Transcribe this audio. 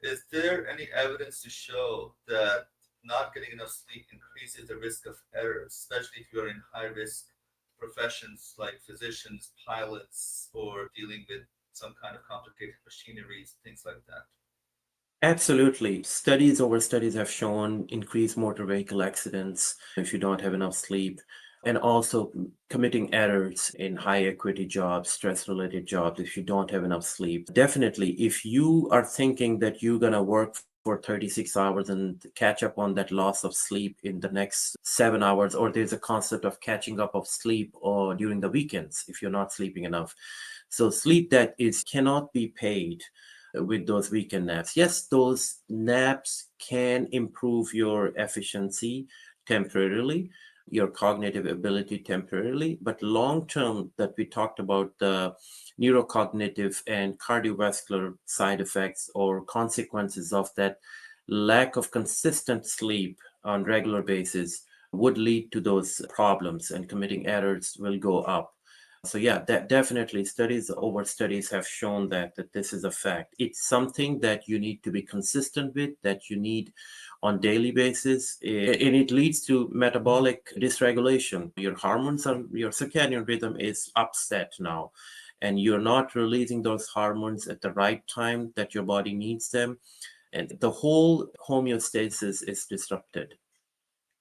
is there any evidence to show that not getting enough sleep increases the risk of errors, especially if you're in high risk professions like physicians, pilots, or dealing with some kind of complicated machineries, things like that? Absolutely. Studies over studies have shown increased motor vehicle accidents if you don't have enough sleep, and also committing errors in high equity jobs, stress related jobs, if you don't have enough sleep. Definitely, if you are thinking that you're going to work for 36 hours and catch up on that loss of sleep in the next 7 hours, or there's a concept of catching up of sleep or during the weekends if you're not sleeping enough. So sleep that is cannot be paid with those weekend naps. Yes, those naps can improve your efficiency temporarily, your cognitive ability temporarily, but long term, that we talked about the neurocognitive and cardiovascular side effects or consequences of that lack of consistent sleep on regular basis would lead to those problems, and committing errors will go up. So yeah, that definitely studies over studies have shown that this is a fact. It's something that you need to be consistent with, that you need on daily basis, and it leads to metabolic dysregulation. Your hormones are your circadian rhythm is upset now, and you're not releasing those hormones at the right time that your body needs them, and the whole homeostasis is disrupted.